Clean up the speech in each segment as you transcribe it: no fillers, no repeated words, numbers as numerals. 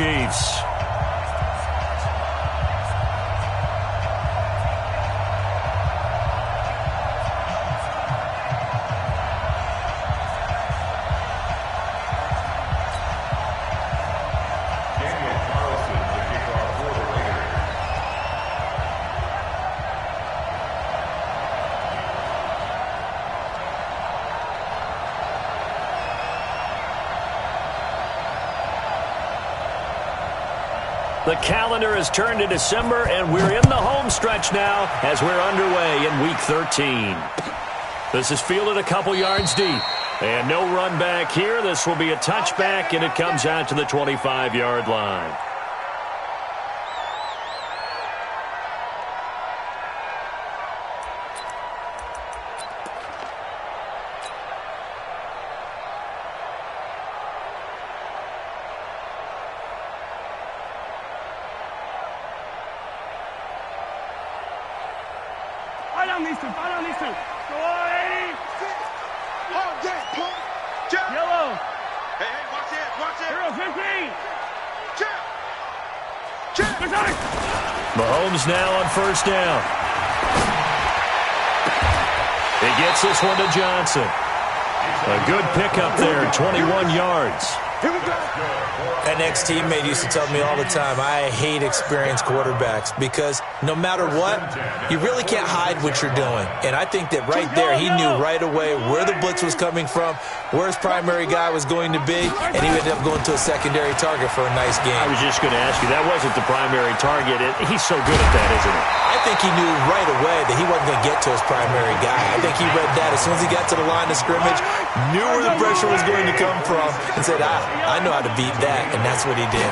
Chiefs. The calendar has turned to December, and we're in the home stretch now as we're underway in Week 13. This is fielded a couple yards deep. And no run back here. This will be a touchback, and it comes out to the 25-yard line. Mahomes now on first down. He gets this one to Johnson. A good pickup there, 21 yards. An ex-teammate used to tell me all the time, I hate experienced quarterbacks because no matter what, you really can't hide what you're doing. And I think that right there, he knew right away where the blitz was coming from, where his primary guy was going to be, and he ended up going to a secondary target for a nice game. I was just going to ask you, that wasn't the primary target. He's so good at that, isn't he? I think he knew right away that he wasn't going to get to his primary guy. I think he read that as soon as he got to the line of scrimmage, knew where the pressure was going to come from, and said, I know how to beat that, and that's what he did.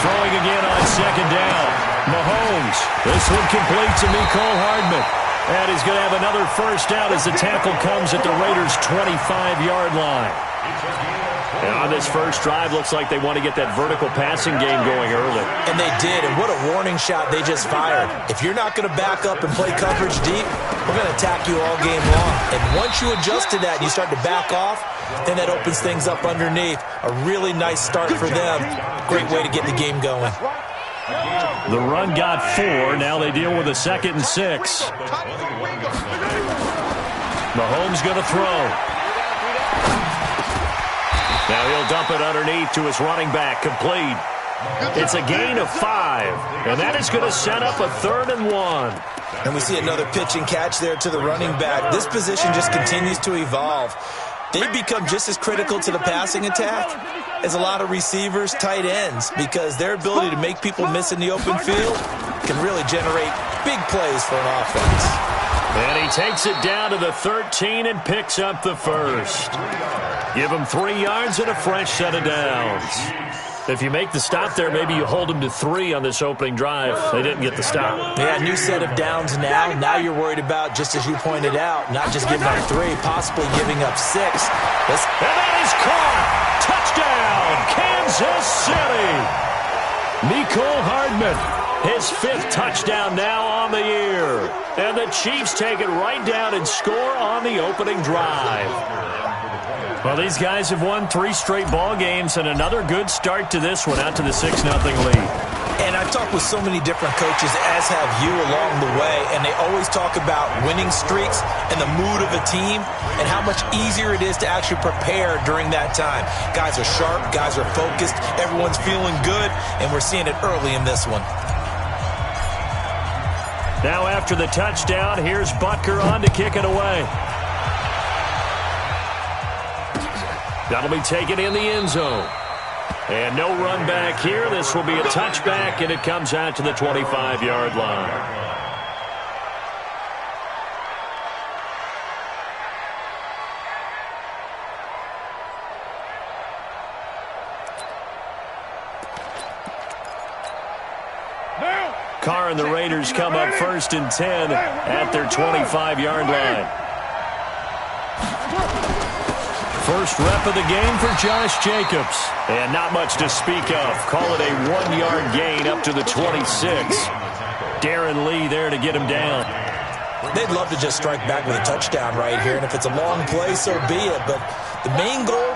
Throwing again on second down. Mahomes. This one complete to Mecole Hardman. And he's going to have another first down as the tackle comes at the Raiders' 25-yard line. And on this first drive, looks like they want to get that vertical passing game going early. And they did, and what a warning shot they just fired. If you're not going to back up and play coverage deep, we're going to attack you all game long. And once you adjust to that and you start to back off, then that opens things up underneath. A really nice start for them. Great way to get the game going. The run got 4. Now they deal with a 2nd and 6. Mahomes going to throw. Now he'll dump it underneath to his running back, complete. It's a gain of 5, and that is going to set up a 3rd and 1. And we see another pitch and catch there to the running back. This position just continues to evolve. They become just as critical to the passing attack as a lot of receivers, tight ends, because their ability to make people miss in the open field can really generate big plays for an offense. And he takes it down to the 13 and picks up the first. Give him 3 yards and a fresh set of downs. If you make the stop there, maybe you hold them to 3 on this opening drive. They didn't get the stop. Yeah, new set of downs now. Now you're worried about, just as you pointed out, not just giving up 3, possibly giving up 6. And that is caught. Touchdown, Kansas City. Mecole Hardman, his 5th touchdown now on the year. And the Chiefs take it right down and score on the opening drive. Well, these guys have won 3 straight ball games, and another good start to this one, out to the 6-0 lead. And I've talked with so many different coaches, as have you, along the way, and they always talk about winning streaks and the mood of a team and how much easier it is to actually prepare during that time. Guys are sharp, guys are focused, everyone's feeling good, and we're seeing it early in this one. Now after the touchdown, here's Butker on to kick it away. That'll be taken in the end zone. And no run back here. This will be a touchback, and it comes out to the 25-yard line. Carr and the Raiders come up 1st and 10 at their 25-yard line. First rep of the game for Josh Jacobs. And not much to speak of. Call it a 1-yard gain up to the 26. Darren Lee there to get him down. They'd love to just strike back with a touchdown right here. And if it's a long play, so be it. But the main goal,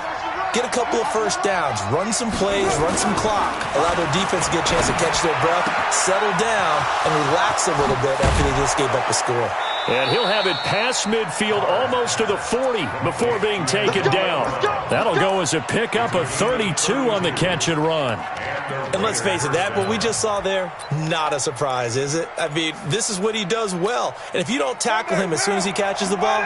get a couple of first downs, run some plays, run some clock, allow their defense to get a chance to catch their breath, settle down, and relax a little bit after they just gave up a score. And he'll have it past midfield almost to the 40 before being taken down. That'll go as a pickup of 32 on the catch and run. And let's face it, that what we just saw there, not a surprise, is it? I mean, this is what he does well. And if you don't tackle him as soon as he catches the ball,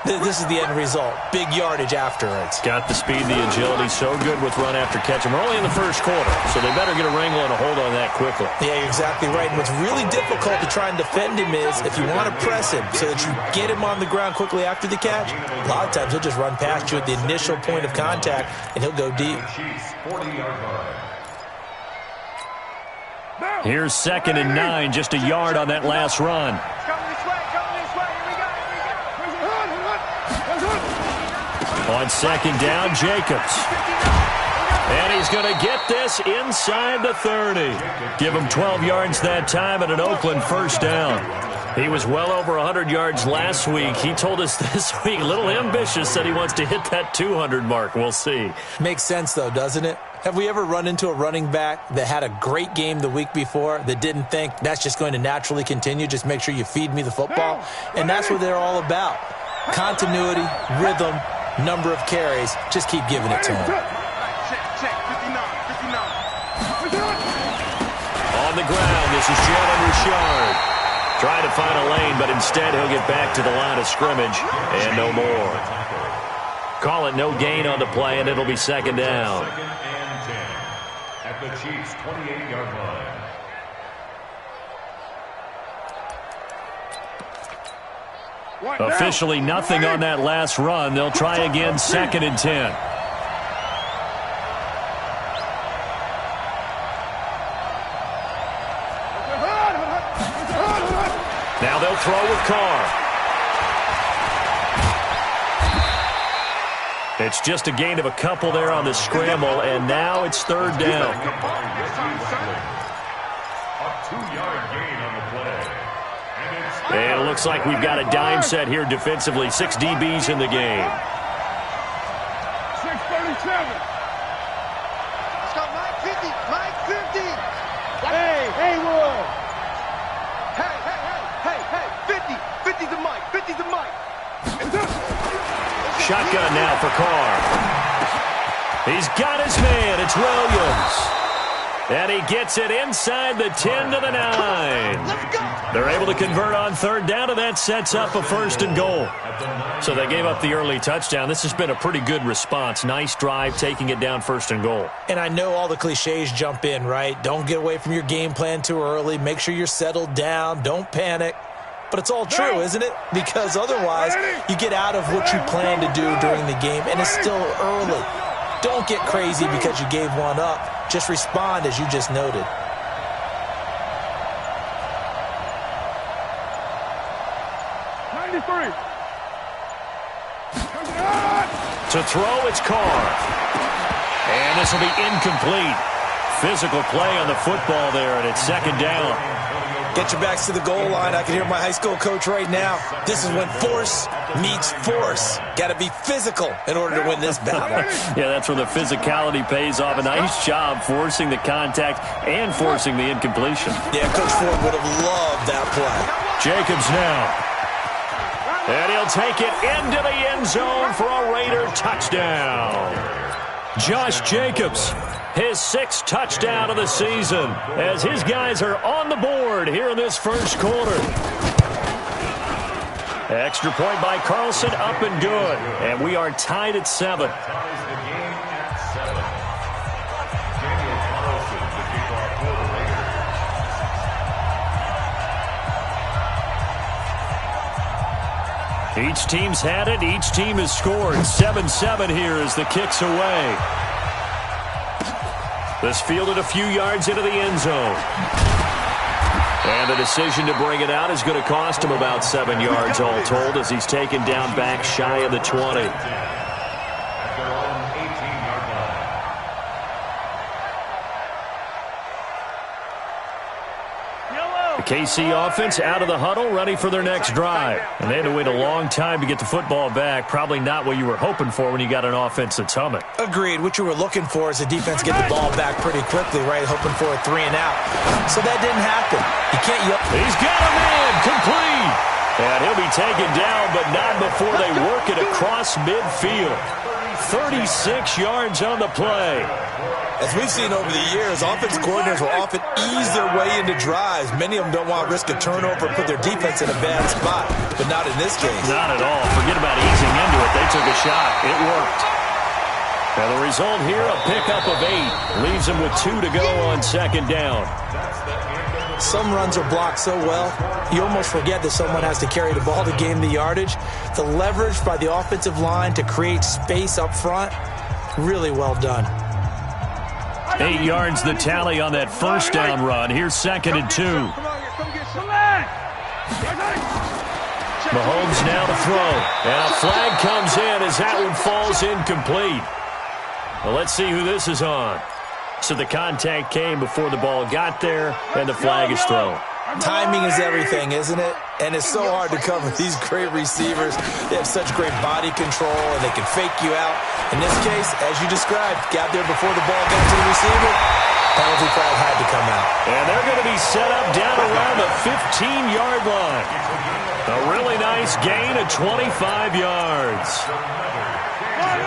this is the end result. Big yardage afterwards. Got the speed, the agility, so good with run after catch. And we're only in the first quarter, so they better get a wrangle and a hold on that quickly. Yeah, you're exactly right. And what's really difficult to try and defend him is if you want to press him so that you get him on the ground quickly after the catch, a lot of times he'll just run past you at the initial point of contact, and he'll go deep. Here's 2nd and 9, just a yard on that last run. On 2nd down, Jacobs. And he's going to get this inside the 30. Give him 12 yards that time and an Oakland first down. He was well over 100 yards last week. He told us this week, a little ambitious, said he wants to hit that 200 mark. We'll see. Makes sense, though, doesn't it? Have we ever run into a running back that had a great game the week before that didn't think that's just going to naturally continue? Just make sure you feed me the football. And that's what they're all about. Continuity, rhythm, number of carries. Just keep giving it to him. On the ground, this is Jalen Richard. Trying to find a lane, but instead he'll get back to the line of scrimmage and no more. Call it no gain on the play, and it'll be 2nd down. 2nd and 10 at the Chiefs' 28-yard line. Officially nothing on that last run. They'll try again, 2nd and 10. Now they'll throw with Carr. It's just a gain of a couple there on the scramble, and now it's 3rd down. A 2-yard gain on the play. And it looks like we've got a dime set here defensively. 6 DBs in the game. 637. Let's go, Mike 50. Mike 50. Hey, Haywood. Hey, 50. 50 to Mike. 50 to Mike. Shotgun now for Carr. He's got his man. It's Williams. And he gets it inside the 10 to the 9. They're able to convert on 3rd down, and that sets up a 1st and goal. So they gave up the early touchdown. This has been a pretty good response. Nice drive, taking it down 1st and goal. And I know all the cliches jump in, right? Don't get away from your game plan too early. Make sure you're settled down. Don't panic. But it's all true, isn't it? Because otherwise, you get out of what you plan to do during the game, and it's still early. Don't get crazy because you gave one up. Just respond as you just noted. To throw, it's Carr. And this will be incomplete. Physical play on the football there, and it's 2nd down. Get your backs to the goal line. I can hear my high school coach right now. This is when force meets force. Got to be physical in order to win this battle. Yeah, that's where the physicality pays off. A nice job forcing the contact and forcing the incompletion. Yeah, Coach Ford would have loved that play. Jacobs now. And he'll take it into the end zone for a Raider touchdown. Josh Jacobs, his 6th touchdown of the season, as his guys are on the board here in this first quarter. Extra point by Carlson, up and good. And we are tied at 7. Each team's had it. Each team has scored. 7-7 here as the kick's away. This fielded a few yards into the end zone. And the decision to bring it out is going to cost him about 7 yards all told as he's taken down back shy of the 20. The KC offense out of the huddle, ready for their next drive. And they had to wait a long time to get the football back. Probably not what you were hoping for when you got an offense that's humming. Agreed. What you were looking for is the defense get the ball back pretty quickly, right? Hoping for a 3 and out. So that didn't happen. You can't yell. He's got a man complete. And he'll be taken down, but not before they work it across midfield. 36 yards on the play. As we've seen over the years, offense coordinators will often ease their way into drives. Many of them don't want to risk a turnover or put their defense in a bad spot, but not in this case. Not at all. Forget about easing into it. They took a shot. It worked. And the result here, a pickup of 8. Leaves them with 2 to go on second down. Some runs are blocked so well, you almost forget that someone has to carry the ball to gain the yardage. The leverage by the offensive line to create space up front, really well done. 8 yards the tally on that first down run. Here's 2nd and 2. Mahomes now to throw. And a flag comes in as that one falls incomplete. Well, let's see who this is on. So the contact came before the ball got there, and the flag is thrown. Timing is everything, isn't it? And it's so hard to cover these great receivers. They have such great body control, and they can fake you out. In this case, as you described, got there before the ball got to the receiver. Penalty flag had to come out. And they're going to be set up down around the 15-yard line. A really nice gain of 25 yards.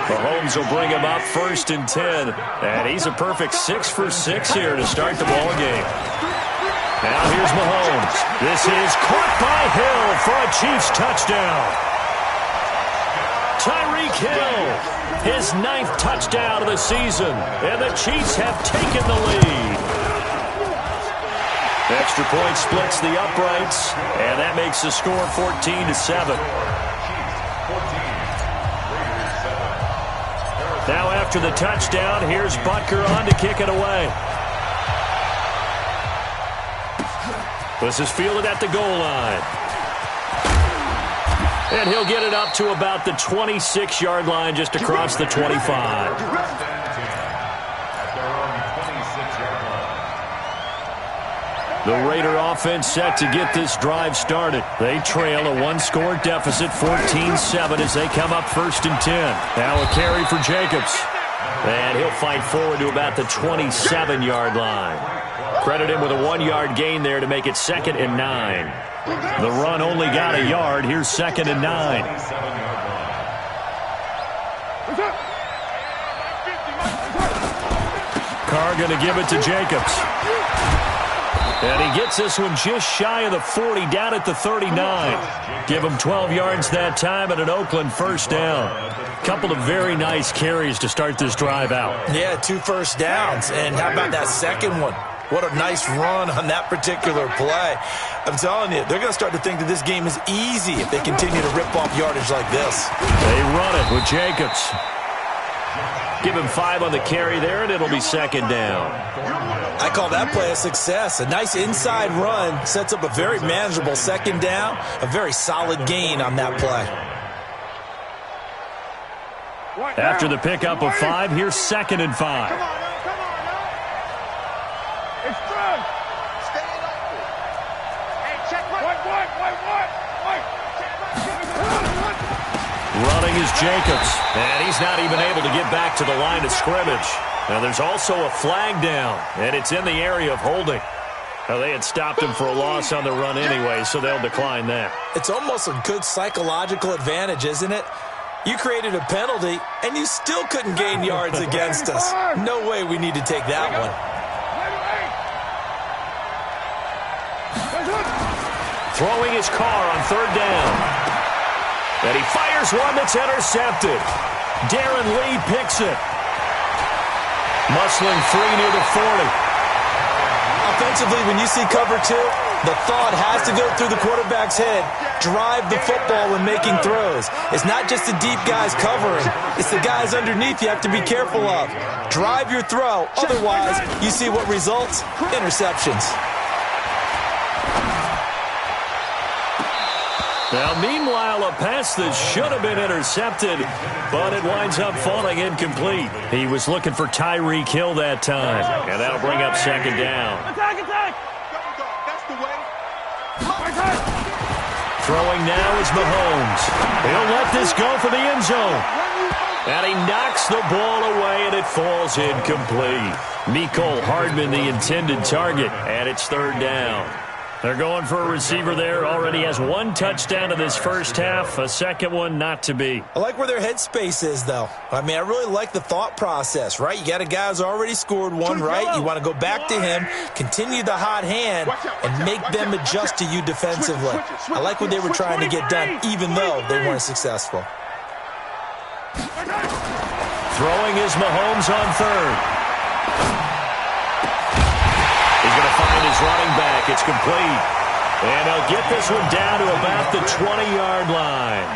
Mahomes will bring him up 1st and 10. And he's a perfect 6 for 6 here to start the ball game. Now here's Mahomes. This is caught by Hill for a Chiefs touchdown. Tyreek Hill, his 9th touchdown of the season. And the Chiefs have taken the lead. Extra point splits the uprights. And that makes the score 14-7. Now after the touchdown, here's Butker on to kick it away. This is fielded at the goal line. And he'll get it up to about the 26-yard line just across the 25. The Raider offense set to get this drive started. They trail a 1-score deficit, 14-7 as they come up 1st and 10. Now a carry for Jacobs. And he'll fight forward to about the 27-yard line. Credit him with a 1-yard gain there to make it 2nd and 9. The run only got a yard. Here's 2nd and 9. Carr going to give it to Jacobs. And he gets this one just shy of the 40, down at the 39. Give him 12 yards that time and an Oakland 1st down. Couple of very nice carries to start this drive out. Yeah, 2 first downs. And how about that second one? What a nice run on that particular play. I'm telling you, they're going to start to think that this game is easy if they continue to rip off yardage like this. They run it with Jacobs. Give him 5 on the carry there, and it'll be 2nd down. I call that play a success. A nice inside run sets up a very manageable 2nd down. A very solid gain on that play. After the pickup of 5, here's 2nd and 5. Come on now. It's strong. Stay open. Hey, check what? Running is Jacobs, and he's not even able to get back to the line of scrimmage. Now there's also a flag down, and it's in the area of holding. Now they had stopped him for a loss on the run anyway, so they'll decline that. It's almost a good psychological advantage, isn't it? You created a penalty, and you still couldn't gain yards against us. No way we need to take that one. Throwing his Carr on 3rd down. And he fires one that's intercepted. Darren Lee picks it. Muscling free near the 40. Offensively, when you see cover 2, the thought has to go through the quarterback's head. Drive the football when making throws. It's not just the deep guys covering. It's the guys underneath you have to be careful of. Drive your throw. Otherwise, you see what results? Interceptions. Now, meanwhile, a pass that should have been intercepted, but it winds up falling incomplete. He was looking for Tyreek Hill that time, and that'll bring up 2nd down. Attack! That's the way. Throwing now is Mahomes. He'll let this go for the end zone. And he knocks the ball away, and it falls incomplete. Mecole Hardman, the intended target, and it's third down. They're going for a receiver there. Already has one touchdown in this first half. A second one not to be. I like where their headspace is, though. I mean, I really like the thought process, right? You got a guy who's already scored one, right? You want to go back to him, continue the hot hand, and make them adjust to you defensively. I like what they were trying to get done, even though they weren't successful. Throwing is Mahomes on third. He's going to find his running back. It's complete. And he'll get this one down to about the 20-yard line.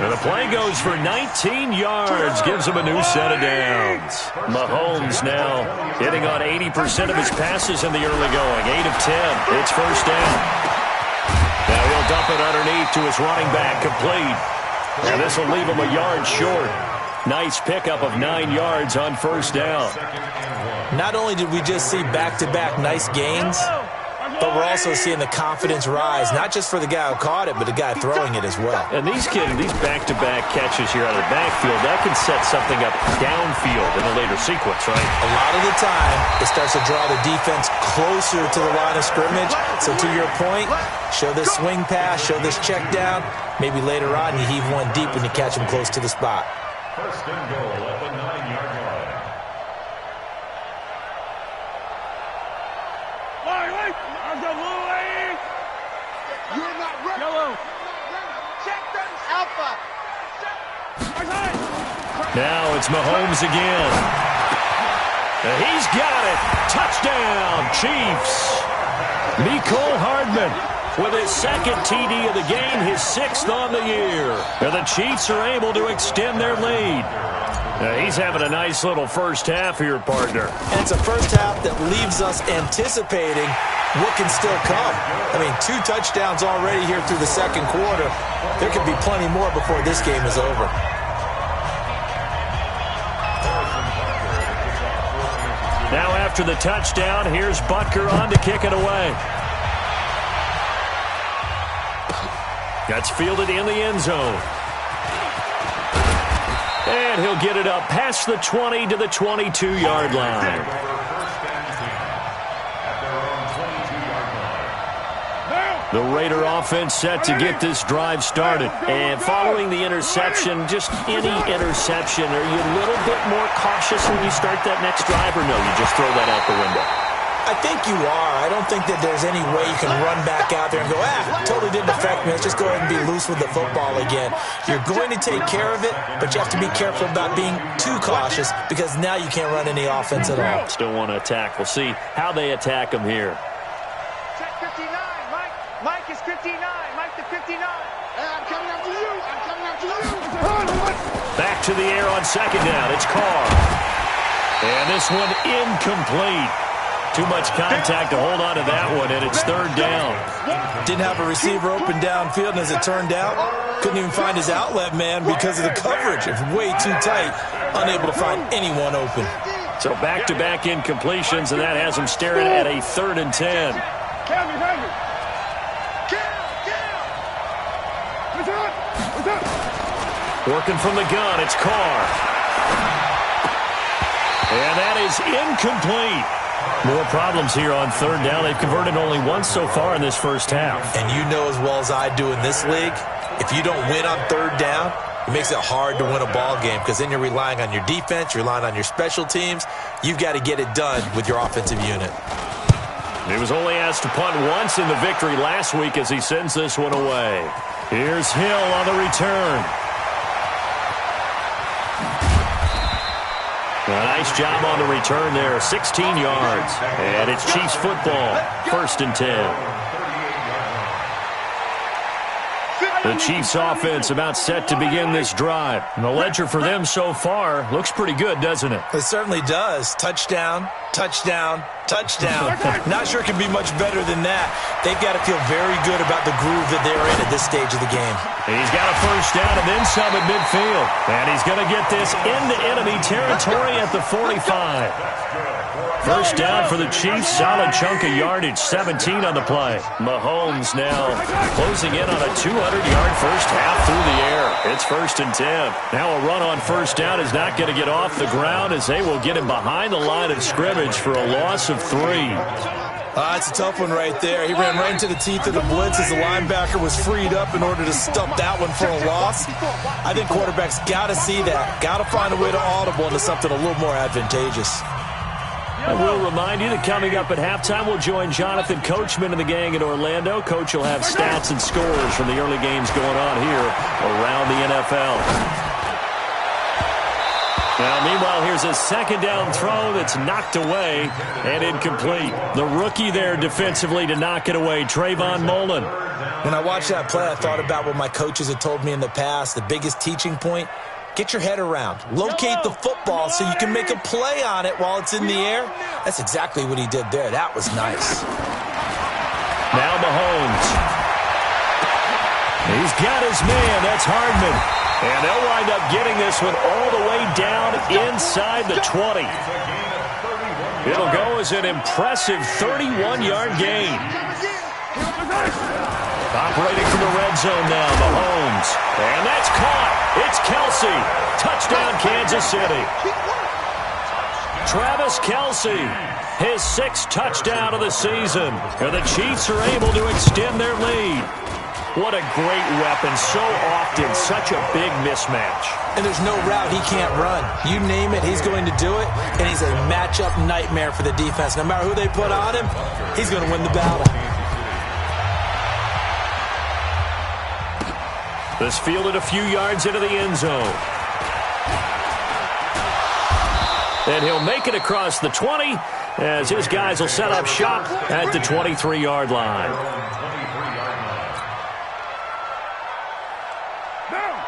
And the play goes for 19 yards. Gives him a new set of downs. Mahomes now hitting on 80% of his passes in the early going. 8 of 10. It's first down. Now he'll dump it underneath to his running back. Complete. And this will leave him a yard short. Nice pickup of 9 yards on first down. Not only did we just see back-to-back nice gains, but we're also seeing the confidence rise, not just for the guy who caught it, but the guy throwing it as well. And these back-to-back catches here out of the backfield, that can set something up downfield in a later sequence, right? A lot of the time, it starts to draw the defense closer to the line of scrimmage. So to your point, show this swing pass, show this check down. Maybe later on you heave one deep when you catch him close to the spot. First and goal at the 9-yard line. You're not ready. Yellow. Check them. Alpha. Now it's Mahomes again. And he's got it. Touchdown, Chiefs. Mecole Hardman with his second TD of the game, his 6th on the year. And the Chiefs are able to extend their lead. He's having a nice little first half here, partner. And it's a first half that leaves us anticipating what can still come. I mean, 2 touchdowns already here through the second quarter. There could be plenty more before this game is over. Now after the touchdown, here's Butker on to kick it away. That's fielded in the end zone. And he'll get it up past the 20 to the 22-yard line. The Raider offense set to get this drive started. And following the interception, just any interception, are you a little bit more cautious when you start that next drive, or no, you just throw that out the window? I think you are. I don't think that there's any way you can run back out there and go, totally didn't affect me. Let's just go ahead and be loose with the football again. You're going to take care of it, but you have to be careful about being too cautious because now you can't run any offense at all. Still want to attack. We'll see how they attack him here. Check 59. Mike is 59. Mike to 59. I'm coming after you. I'm coming after you. Back to the air on second down. It's Carr. And this one incomplete. Too much contact to hold on to that one, and it's third down. Didn't have a receiver open downfield, and as it turned out, couldn't even find his outlet man because of the coverage. It's way too tight, unable to find anyone open. So back-to-back incompletions, and that has him staring at a 3rd and 10. Working from the gun, it's Carr. And that is incomplete. More problems here on third down. They've converted only once so far in this first half. And you know as well as I do in this league, if you don't win on third down, it makes it hard to win a ball game because then you're relying on your defense, you're relying on your special teams. You've got to get it done with your offensive unit. He was only asked to punt once in the victory last week as he sends this one away. Here's Hill on the return. A nice job on the return there, 16 yards. And it's Chiefs football, 1st and 10. The Chiefs offense about set to begin this drive. And the ledger for them so far looks pretty good, doesn't it? It certainly does. Touchdown, touchdown, touchdown. Not sure it can be much better than that. They've got to feel very good about the groove that they're in at this stage of the game. He's got a first down and then some at midfield. And he's going to get this into enemy territory at the 45. First down for the Chiefs. Solid chunk of yardage, 17 on the play. Mahomes now closing in on a 200-yard first half through the air. It's 1st and 10. Now a run on first down is not going to get off the ground as they will get him behind the line of scrimmage for a loss of 3. It's a tough one right there. He ran right into the teeth of the blitz as the linebacker was freed up in order to stump that one for a loss. I think quarterbacks got to see that. Got to find a way to audible into something a little more advantageous. I will remind you that coming up at halftime, we'll join Jonathan Coachman and the gang in Orlando. Coach will have stats and scores from the early games going on here around the NFL. Now, meanwhile, here's a second down throw that's knocked away and incomplete. The rookie there defensively to knock it away, Trayvon Mullen. When I watched that play, I thought about what my coaches had told me in the past. The biggest teaching point, get your head around. Locate the football so you can make a play on it while it's in the air. That's exactly what he did there. That was nice. Now Mahomes. He's got his man. That's Hardman. And they'll wind up getting this one all the way down inside the 20. It'll go as an impressive 31-yard gain. Operating from the red zone now, Mahomes. And that's caught. It's Kelce. Touchdown, Kansas City. Travis Kelce, his 6th touchdown of the season. And the Chiefs are able to extend their lead. What a great weapon. So often, such a big mismatch. And there's no route he can't run. You name it, he's going to do it. And he's a matchup nightmare for the defense. No matter who they put on him, he's going to win the battle. This fielded a few yards into the end zone. And he'll make it across the 20 as his guys will set up shop at the 23-yard line.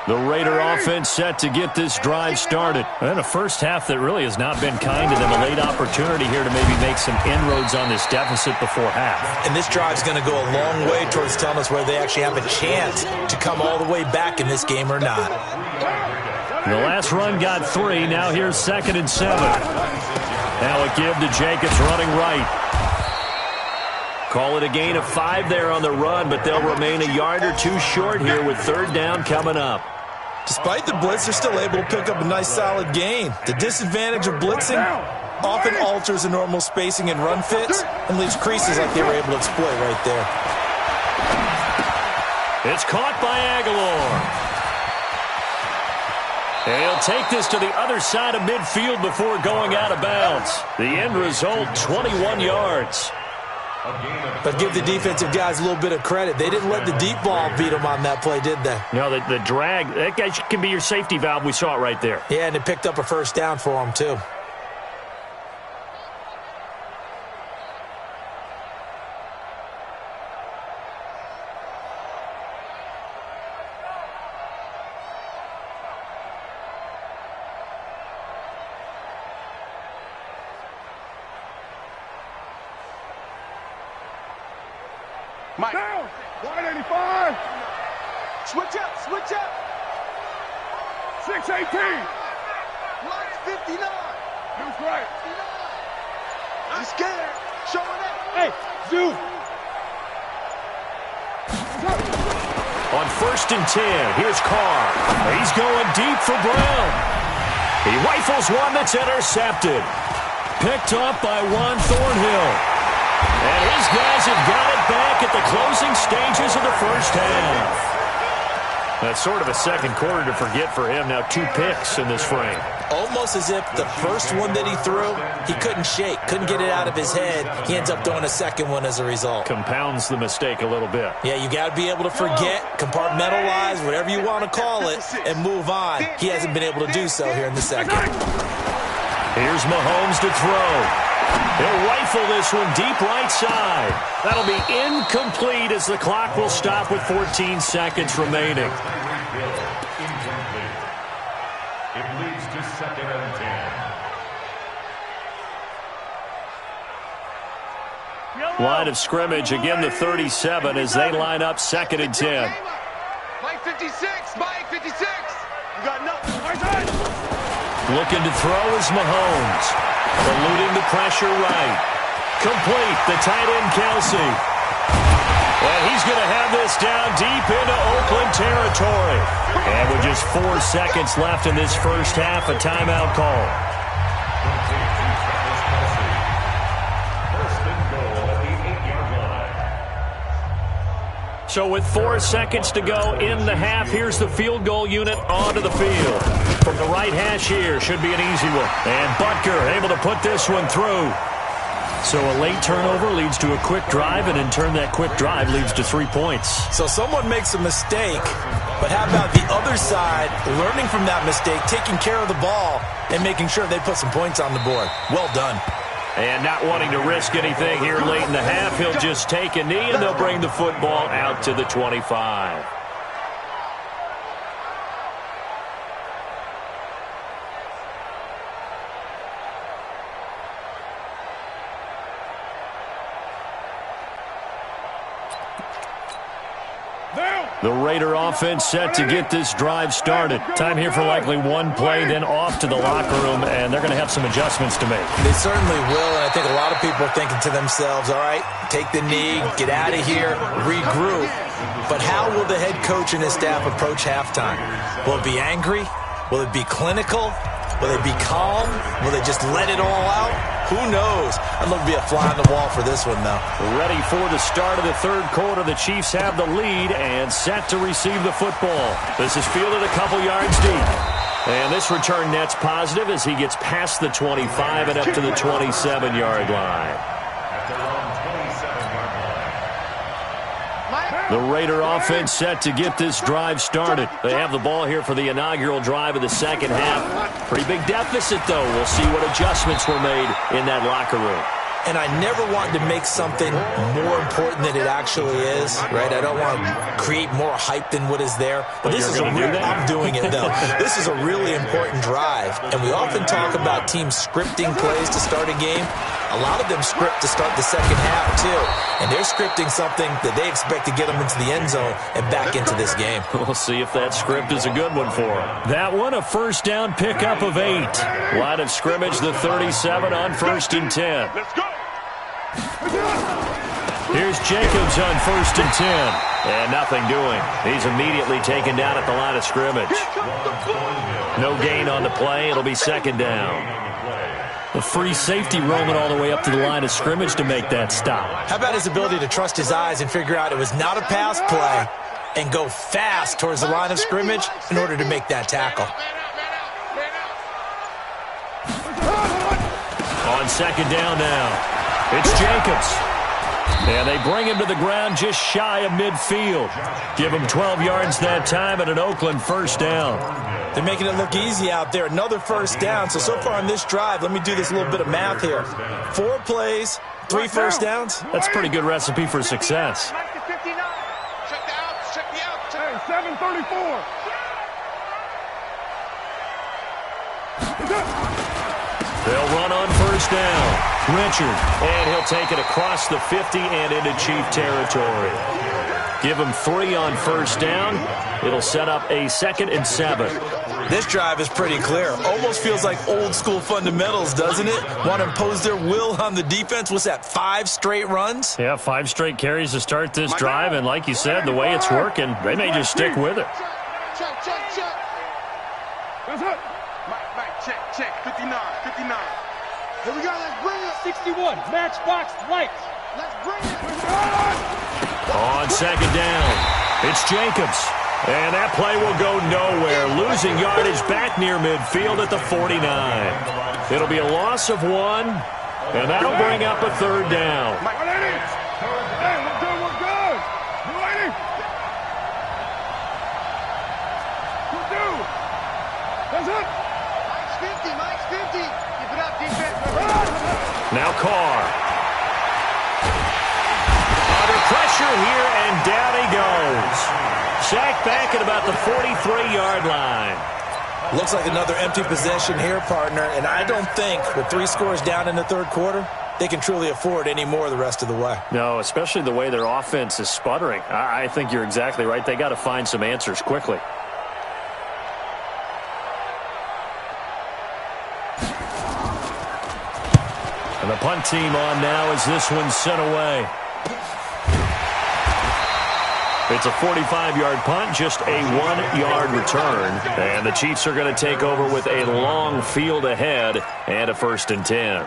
The Raider offense set to get this drive started. And a first half that really has not been kind to them. A late opportunity here to maybe make some inroads on this deficit before half. And this drive's going to go a long way towards telling us whether they actually have a chance to come all the way back in this game or not. The last run got 3. Now here's 2nd and 7. Now a give to Jacobs running right. Call it a gain of 5 there on the run, but they'll remain a yard or 2 short here with 3rd down coming up. Despite the blitz, they're still able to pick up a nice solid gain. The disadvantage of blitzing often alters the normal spacing and run fits and leaves creases like they were able to exploit right there. It's caught by Aguilar. And he'll take this to the other side of midfield before going out of bounds. The end result, 21 yards. But give the defensive guys a little bit of credit. They didn't let the deep ball beat them on that play, did they? No, the drag, that guy can be your safety valve. We saw it right there. Yeah, and it picked up a first down for them, too. Mike. Down. 185. Switch up. 618. Line 59. That's right. I'm scared. Showing up. Hey, Zoo. On 1st and 10, here's Carr. He's going deep for Brown. He rifles one that's intercepted. Picked up by Juan Thornhill. And his guys have got it back at the closing stages of the first half. That's sort of a second quarter to forget for him. Now 2 picks in this frame. Almost as if the first one that he threw, he couldn't shake, couldn't get it out of his head. He ends up throwing a second one as a result. Compounds the mistake a little bit. Yeah, you got to be able to forget, compartmentalize, whatever you want to call it, and move on. He hasn't been able to do so here in the second. Here's Mahomes to throw. He'll rifle this one deep right side. That'll be incomplete as the clock will stop with 14 seconds remaining. It leads to 2nd and 10. Line of scrimmage, again the 37 as they line up 2nd and 10. Mike 56, Mike 56. You got nothing. Looking to throw is Mahomes. Eluding the pressure right. Complete, the tight end Kelsey. And he's going to have this down deep into Oakland territory. And with just 4 seconds left in this first half, a timeout call. So with 4 seconds to go in the half, here's the field goal unit onto the field. From the right hash here, should be an easy one. And Butker able to put this one through. So a late turnover leads to a quick drive, and in turn that quick drive leads to 3 points. So someone makes a mistake, but how about the other side learning from that mistake, taking care of the ball, and making sure they put some points on the board? Well done. And not wanting to risk anything here late in the half, he'll just take a knee, and they'll bring the football out to the 25. The Raider offense set to get this drive started. Time here for likely one play, then off to the locker room, and they're going to have some adjustments to make. They certainly will, and I think a lot of people are thinking to themselves, all right, take the knee, get out of here, regroup. But how will the head coach and his staff approach halftime? Will it be angry? Will it be clinical? Will they be calm? Will they just let it all out? Who knows? I'd love to be a fly on the wall for this one, though. Ready for the start of the third quarter. The Chiefs have the lead and set to receive the football. This is fielded a couple yards deep. And this return net's positive as he gets past the 25 and up to the 27-yard line. The Raider offense set to get this drive started. They have the ball here for the inaugural drive of the second half. Pretty big deficit, though. We'll see what adjustments were made in that locker room. And I never want to make something more important than it actually is, right? I don't want to create more hype than what is there. But this is I'm doing it, though. This is a really important drive. And we often talk about teams scripting plays to start a game. A lot of them script to start the second half, too. And they're scripting something that they expect to get them into the end zone and back into this game. We'll see if that script is a good one for them. That one, a first down pickup of 8. Line of scrimmage, the 37 on 1st and 10. Let's go. Here's Jacobs on 1st and 10. And nothing doing. He's immediately taken down at the line of scrimmage. No gain on the play. It'll be 2nd down. A free safety roaming all the way up to the line of scrimmage to make that stop. How about his ability to trust his eyes and figure out it was not a pass play and go fast towards the line of scrimmage in order to make that tackle. On 2nd down now. It's Jacobs. And they bring him to the ground just shy of midfield. Give him 12 yards that time and an Oakland first down. They're making it look easy out there. Another first down. So far on this drive, let me do this little bit of math here. 4 plays, 3 first downs. That's a pretty good recipe for success. Mike to 59. Check the outs. Check the outs. Hey, 734. They'll run on first down. Richard, and he'll take it across the 50 and into Chief territory. Give him 3 on first down. It'll set up a 2nd and 7. This drive is pretty clear. Almost feels like old school fundamentals, doesn't it? Want to impose their will on the defense. What's that, 5 straight runs? Yeah, 5 straight carries to start this drive, and like you said, the way it's working, they may just stick with it. Check, check, check. That's it. Mike, check. 59. Here we go, let's bring it. 61, matchbox lights. Let's bring it. On 2nd down, it's Jacobs. And that play will go nowhere. Losing yardage back near midfield at the 49. It'll be a loss of 1, and that'll bring up a 3rd down. Hey, we're good. You ready? Good dude. That's it. Mike's 50. Keep it up, defense. Now Carr. Under pressure here, and down he goes. Sacked back at about the 43-yard line. Looks like another empty possession here, partner. And I don't think, with 3 scores down in the 3rd quarter, they can truly afford any more the rest of the way. No, especially the way their offense is sputtering. I think you're exactly right. They got to find some answers quickly. And the punt team on now as this one's sent away. It's a 45-yard punt, just a 1-yard return. And the Chiefs are going to take over with a long field ahead and a 1st and 10.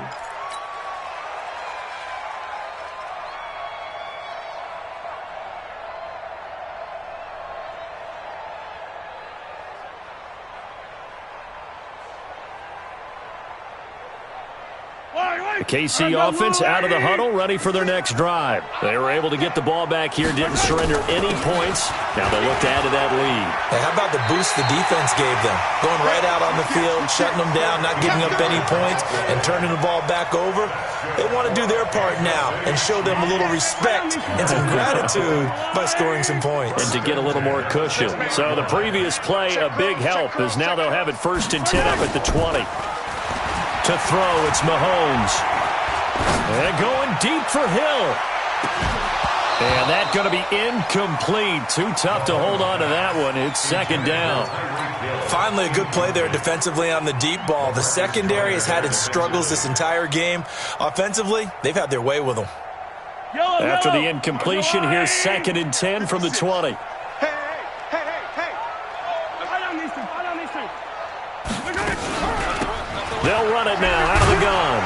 The KC offense out of the huddle, ready for their next drive. They were able to get the ball back here, didn't surrender any points. Now they look to add to that lead. Hey, how about the boost the defense gave them? Going right out on the field, shutting them down, not giving up any points, and turning the ball back over. They want to do their part now and show them a little respect and some gratitude by scoring some points. And to get a little more cushion. So the previous play, a big help, as now they'll have it 1st and 10 up at the 20. To throw, it's Mahomes. And going deep for Hill. And that's going to be incomplete. Too tough to hold on to that one. It's 2nd down. Finally, a good play there defensively on the deep ball. The secondary has had its struggles this entire game. Offensively, they've had their way with them. After the incompletion, here's 2nd and 10 from the 20. They'll run it now out of the gun.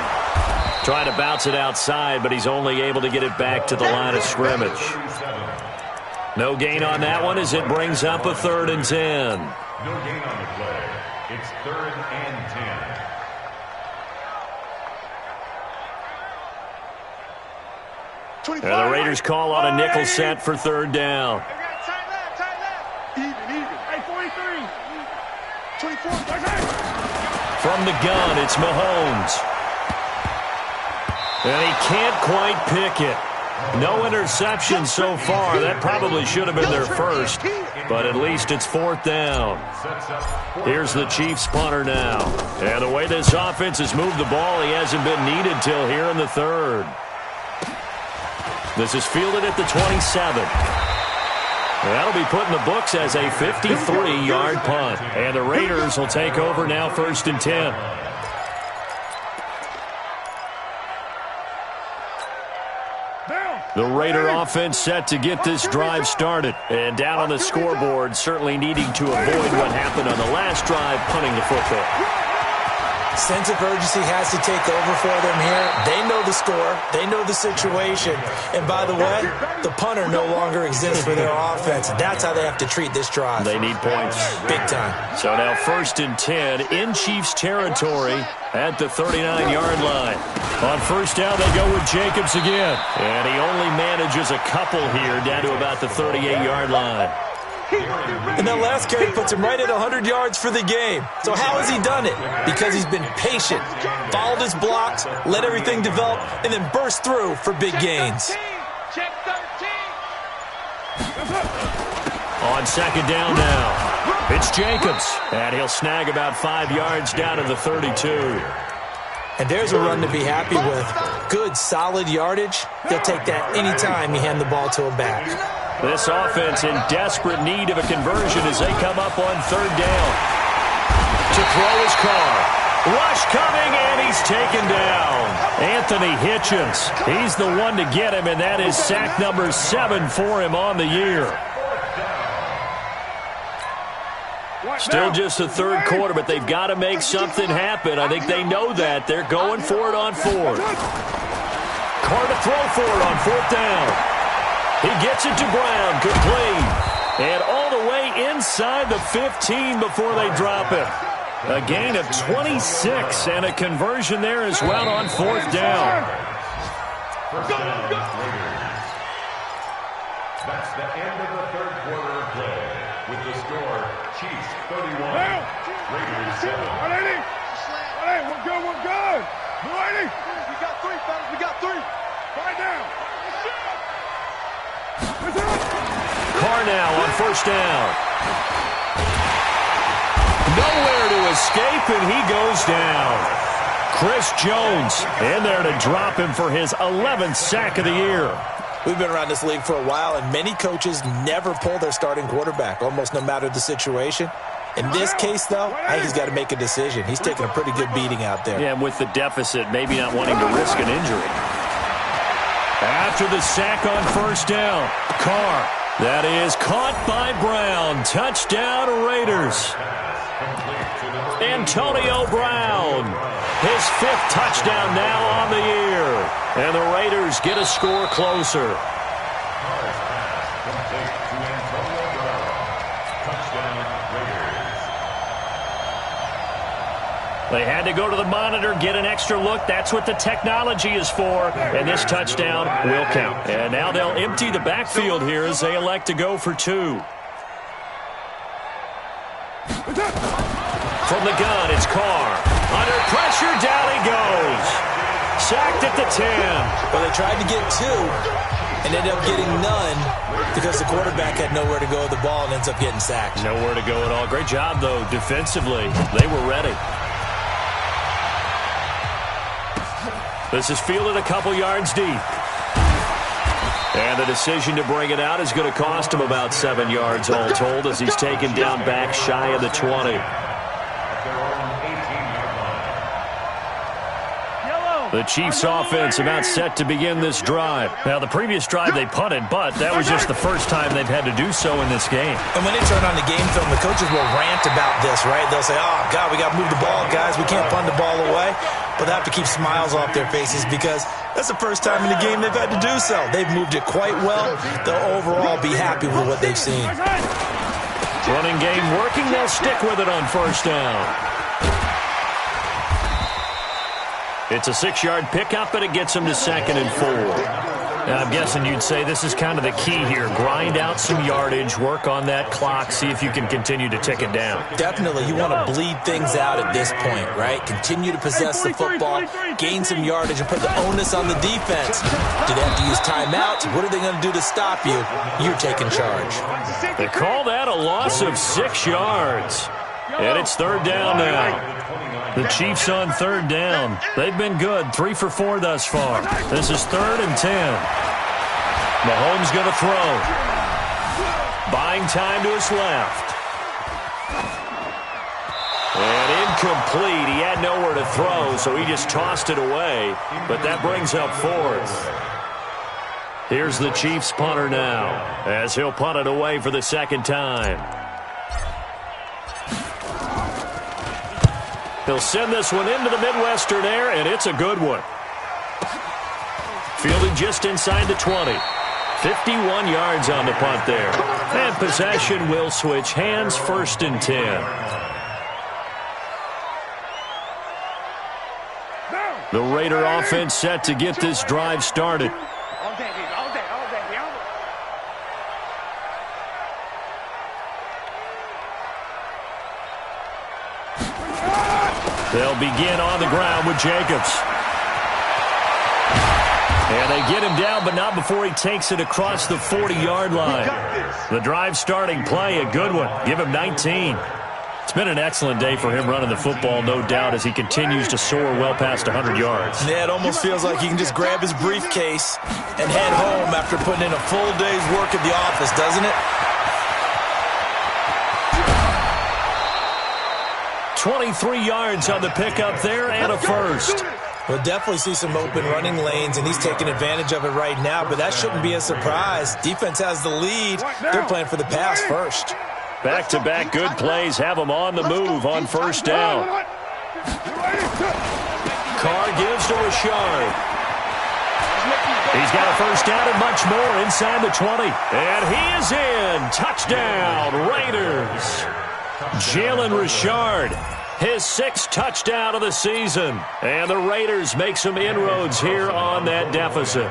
Trying to bounce it outside, but he's only able to get it back to the line of scrimmage. No gain on that one as it brings up a 3rd and 10. No gain on the play. It's 3rd and 10. And the Raiders call on a nickel set for 3rd down. Even. Hey, 43. 24. From the gun, it's Mahomes. And he can't quite pick it. No interception so far. That probably should have been their first, but at least it's 4th down. Here's the Chiefs punter now. And the way this offense has moved the ball, he hasn't been needed till here in the 3rd. This is fielded at the 27. That'll be put in the books as a 53-yard punt. And the Raiders will take over now 1st and 10. The Raider offense set to get this drive started. And down on the scoreboard, certainly needing to avoid what happened on the last drive, punting the football. Sense of urgency has to take over for them here. They know the score. They know the situation. And by the way, the punter no longer exists for their offense. That's how they have to treat this drive. They need points. Big time. So now 1st and 10 in Chiefs territory at the 39-yard line. On 1st down, they go with Jacobs again. And he only manages a couple here down to about the 38-yard line. And that last carry puts him right at 100 yards for the game. So how has he done it? Because he's been patient, followed his blocks, let everything develop, and then burst through for big gains. Check 13. On 2nd down now, it's Jacobs. And he'll snag about 5 yards down to the 32. And there's a run to be happy with. Good, solid yardage. He'll take that anytime you hand the ball to him back. This offense in desperate need of a conversion as they come up on 3rd down. To throw his car. Rush coming, and he's taken down. Anthony Hitchens. He's the one to get him, and that is sack number 7 for him on the year. Still just the 3rd quarter, but they've got to make something happen. I think they know that. They're going for it on 4th. Carr to throw for it on 4th down. He gets it to Brown, complete. And all the way inside the 15 before they drop it. A gain of 26 and a conversion there as well on 4th down. That's the end of the 3rd quarter of play. With the score, Chiefs 31, Raiders 7. We're good. Ready? We got 3, fellas. We got 3. Right down. Carr now on 1st down. Nowhere to escape, and he goes down. Chris Jones in there to drop him for his 11th sack of the year. We've been around this league for a while, and many coaches never pull their starting quarterback, almost no matter the situation. In this case, though, I think he's got to make a decision. He's taking a pretty good beating out there. Yeah, and with the deficit, maybe not wanting to risk an injury. After the sack on first down, Carr. That is caught by Brown. Touchdown, Raiders. Antonio Brown. His 5th touchdown now on the year. And the Raiders get a score closer. They had to go to the monitor, get an extra look. That's what the technology is for. And this touchdown will count. And now they'll empty the backfield here as they elect to go for 2. From the gun, it's Carr. Under pressure, down he goes. Sacked at the 10. Well, they tried to get 2 and ended up getting none because the quarterback had nowhere to go with the ball and ends up getting sacked. Nowhere to go at all. Great job, though, defensively. They were ready. This is fielded a couple yards deep. And the decision to bring it out is going to cost him about 7 yards all told as he's taken down back shy of the 20. The Chiefs offense about set to begin this drive. Now, the previous drive they punted, but that was just the first time they've had to do so in this game. And when they turn on the game film, the coaches will rant about this, right? They'll say, oh, God, we got to move the ball, guys. We can't punt the ball away. But they have to keep smiles off their faces because that's the first time in the game they've had to do so. They've moved it quite well. They'll overall be happy with what they've seen. Running game working. They'll stick with it on first down. It's a 6-yard pickup, and it gets them to 2nd and 4. Now, I'm guessing you'd say this is kind of the key here. Grind out some yardage, work on that clock, see if you can continue to tick it down. Definitely. You want to bleed things out at this point, right? Continue to possess the football, gain some yardage, and put the onus on the defense. Do they have to use timeouts? What are they going to do to stop you? You're taking charge. They call that a loss of 6 yards. And it's 3rd down now. The Chiefs on 3rd down. They've been good, 3 for 4 thus far. This is 3rd and 10. Mahomes going to throw. Buying time to his left. And incomplete. He had nowhere to throw, so he just tossed it away. But that brings up 4th. Here's the Chiefs punter now, as he'll punt it away for the 2nd time. He'll send this one into the Midwestern air, and it's a good one. Fielded just inside the 20. 51 yards on the punt there. And possession will switch hands, 1st and 10. The Raider offense set to get this drive started. They'll begin on the ground with Jacobs. And they get him down, but not before he takes it across the 40-yard line. The drive starting play, a good one. Give him 19. It's been an excellent day for him running the football, no doubt, as he continues to soar well past 100 yards. Yeah, it almost feels like he can just grab his briefcase and head home after putting in a full day's work at the office, doesn't it? 23 yards on the pickup there and a 1st. We'll definitely see some open running lanes, and he's taking advantage of it right now, but that shouldn't be a surprise. Defense has the lead. They're playing for the pass first. Back-to-back good plays have him on the move on 1st down. Carr gives to Richard. He's got a 1st down and much more inside the 20. And he is in. Touchdown, Raiders. Jalen Richard, his 6th touchdown of the season. And the Raiders make some inroads here on that deficit.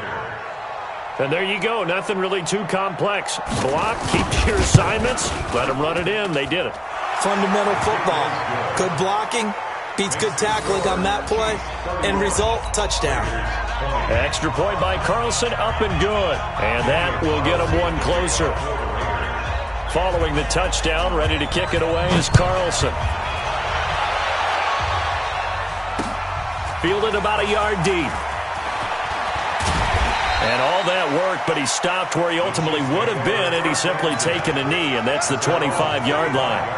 And there you go. Nothing really too complex. Block, keep to your assignments, let them run it in. They did it. Fundamental football. Good blocking beats good tackling on that play. End result, touchdown. Extra point by Carlson, up and good. And that will get them one closer. Following the touchdown, ready to kick it away is Carlson. fielded about a yard deep. And all that work, but he stopped where he ultimately would have been had he simply taken a knee, and that's the 25-yard line.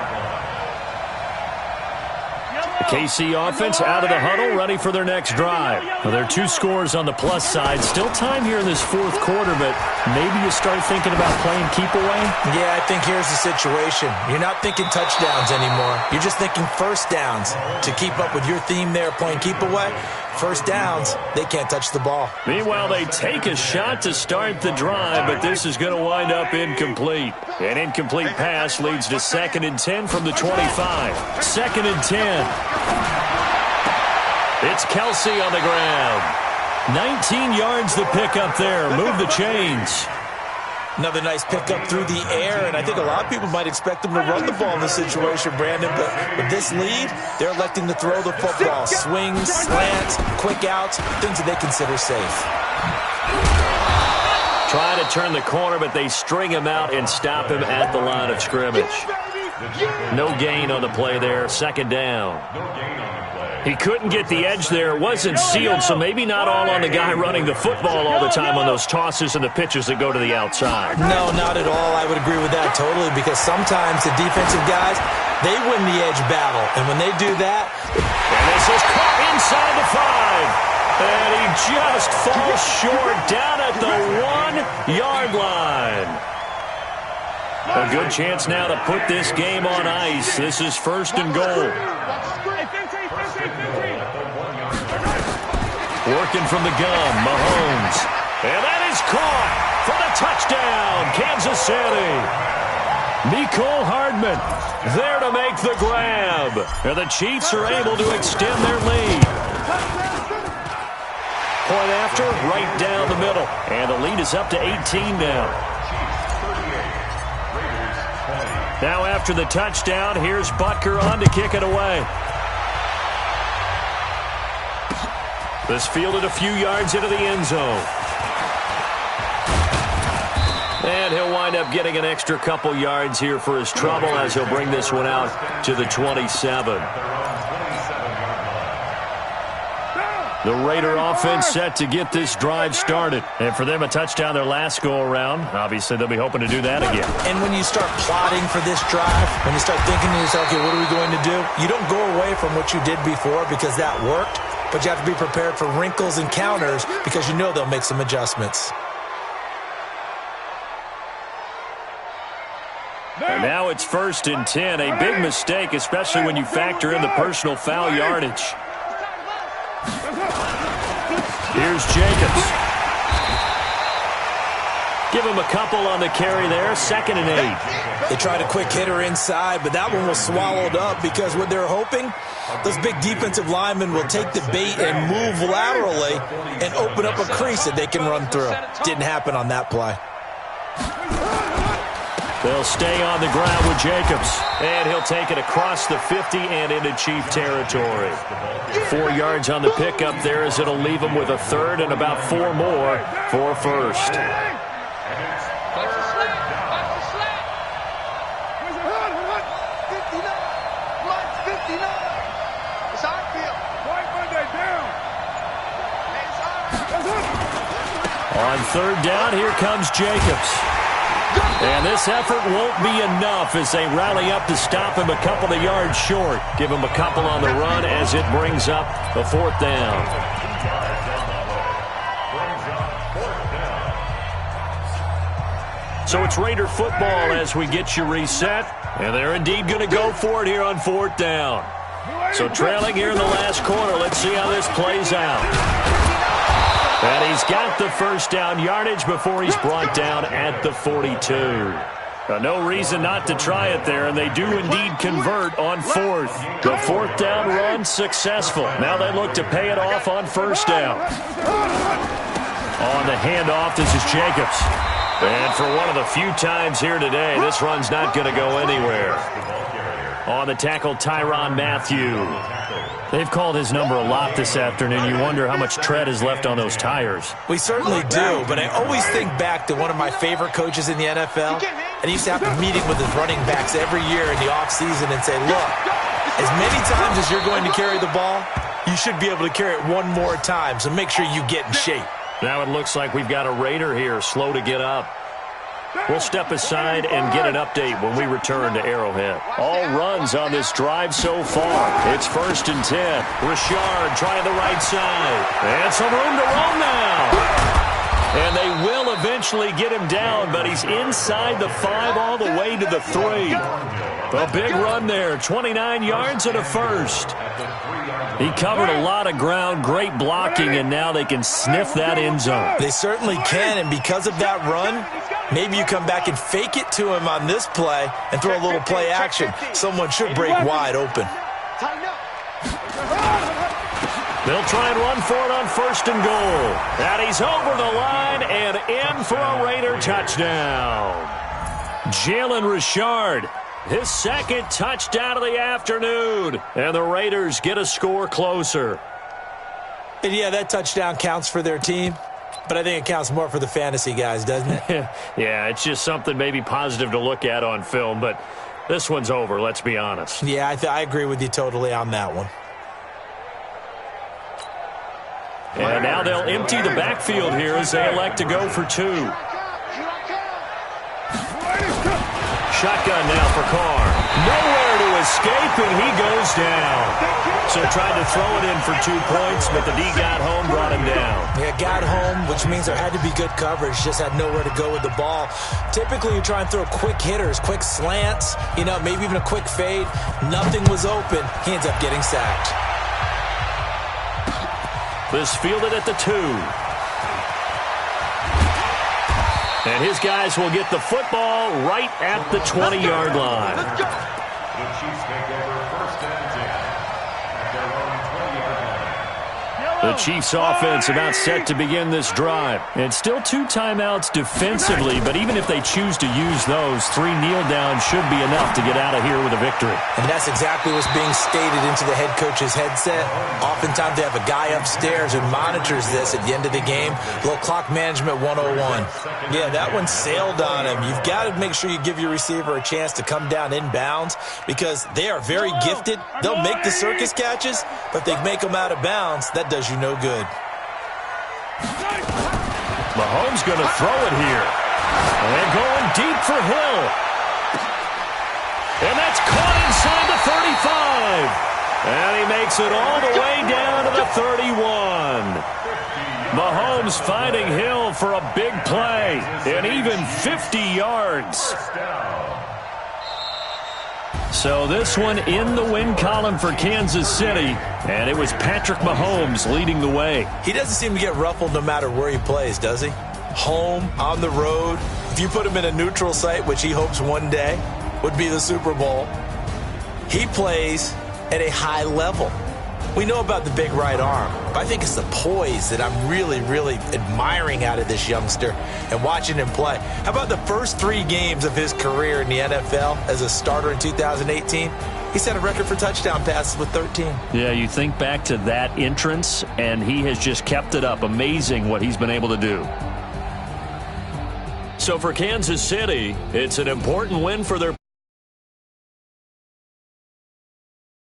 The KC offense out of the huddle, ready for their next drive. Well, there are 2 scores on the plus side. Still time here in this fourth quarter, but maybe you start thinking about playing keep away? Yeah, I think here's the situation. You're not thinking touchdowns anymore. You're just thinking first downs. To keep up with your theme there, playing keep away, first downs, they can't touch the ball. Meanwhile, they take a shot to start the drive, but this is going to wind up incomplete. An incomplete pass leads to 2nd and 10 from the 25. 2nd and 10. It's Kelce on the ground. 19 yards the pick up there. Move the chains. Another nice pickup through the air, and I think a lot of people might expect them to run the ball in this situation, Brandon, but with this lead, they're electing to throw the football. Swings, slants, quick outs, things that they consider safe. Trying to turn the corner, but they string him out and stop him at the line of scrimmage. No gain on the play there. 2nd down. He couldn't get the edge there. It wasn't sealed, so maybe not all on the guy running the football all the time on those tosses and the pitches that go to the outside. No, not at all. I would agree with that totally, because sometimes the defensive guys, they win the edge battle. And when they do that... And this is caught inside the 5. And he just falls short down at the 1-yard line. A good chance now to put this game on ice. This is 1st and goal. Working from the gun, Mahomes. And that is caught for the touchdown, Kansas City. Mecole Hardman there to make the grab. And the Chiefs are able to extend their lead. Point after, right down the middle. And the lead is up to 18 now. Now after the touchdown, here's Butker on to kick it away. This fielded a few yards into the end zone. And he'll wind up getting an extra couple yards here for his trouble as he'll bring this one out to the 27. The Raider offense set to get this drive started. And for them, a touchdown their last go-around. Obviously, they'll be hoping to do that again. And when you start plotting for this drive, when you start thinking to yourself, okay, what are we going to do? You don't go away from what you did before because that worked. But you have to be prepared for wrinkles and counters because you know they'll make some adjustments. And now it's 1st and 10. A big mistake, especially when you factor in the personal foul yardage. Here's Jacobs. Give him a couple on the carry there. 2nd and 8. They tried a quick hitter inside, but that one was swallowed up because what they're hoping, those big defensive linemen will take the bait and move laterally and open up a crease that they can run through. Didn't happen on that play. They'll stay on the ground with Jacobs. And he'll take it across the 50 and into Chief territory. 4 yards on the pickup there as it'll leave him with a 3rd and about 4 more for 1st. On 3rd down, here comes Jacobs. And this effort won't be enough as they rally up to stop him a couple of yards short. Give him a couple on the run as it brings up a 4th down. So it's Raider football as we get you reset. And they're indeed going to go for it here on 4th down. So trailing here in the last quarter. Let's see how this plays out. And he's got the 1st down yardage before he's brought down at the 42. No reason not to try it there, and they do indeed convert on 4th. The 4th down run successful. Now they look to pay it off on 1st down. On the handoff, this is Jacobs. And for one of the few times here today, this run's not going to go anywhere. On the tackle, Tyrann Mathieu. They've called his number a lot this afternoon. You wonder how much tread is left on those tires. We certainly do, but I always think back to one of my favorite coaches in the NFL, and he used to have a meeting with his running backs every year in the offseason and say, look, as many times as you're going to carry the ball, you should be able to carry it one more time, so make sure you get in shape. Now it looks like we've got a Raider here, slow to get up. We'll step aside and get an update when we return to Arrowhead. All runs on this drive so far. It's 1st and 10. Richard trying the right side. And some room to roam now. And they will eventually get him down, but he's inside the 5 all the way to the 3. A big run there, 29 yards and a first. He covered a lot of ground, great blocking, and now they can sniff that end zone. They certainly can, and because of that run, maybe you come back and fake it to him on this play and throw a little play action. Someone should break wide open. They'll try and run for it on 1st and goal. And he's over the line and in for a Raider touchdown. Jalen Richard, his 2nd touchdown of the afternoon. And the Raiders get a score closer. And yeah, that touchdown counts for their team. But I think it counts more for the fantasy guys, doesn't it? Yeah, it's just something maybe positive to look at on film. But this one's over, let's be honest. Yeah, I agree with you totally on that one. And now they'll empty the backfield here as they elect to go for 2. Shotgun now for Carr. Nowhere to escape, and he goes down. So tried to throw it in for 2 points, but the D got home, brought him down. Yeah, got home, which means there had to be good coverage. Just had nowhere to go with the ball. Typically, you try and throw quick hitters, quick slants, maybe even a quick fade. Nothing was open. He ends up getting sacked. This fielded at the 2. And his guys will get the football right at the 20-yard line. The Chiefs take over 1st and 10 at their own 20-yard line. The Chiefs offense about set to begin this drive. And still 2 timeouts defensively, but even if they choose to use those, 3 kneel downs should be enough to get out of here with a victory. And that's exactly what's being stated into the head coach's headset. Oftentimes they have a guy upstairs who monitors this at the end of the game. A little clock management 101. Yeah, that one sailed on him. You've got to make sure you give your receiver a chance to come down inbounds because they are very gifted. They'll make the circus catches, but if they make them out of bounds, that does you no good. Mahomes going to throw it here. And going deep for Hill. And that's caught inside the 35. And he makes it all the way down to the 31. Mahomes finding Hill for a big play. And even 50 yards. So this one in the win column for Kansas City, and it was Patrick Mahomes leading the way. He doesn't seem to get ruffled no matter where he plays, does he? Home, on the road. If you put him in a neutral site, which he hopes one day would be the Super Bowl, he plays at a high level. We know about the big right arm, but I think it's the poise that I'm really, really admiring out of this youngster and watching him play. How about the first 3 games of his career in the NFL as a starter in 2018? He set a record for touchdown passes with 13. Yeah, you think back to that entrance, and he has just kept it up. Amazing what he's been able to do. So for Kansas City, it's an important win for their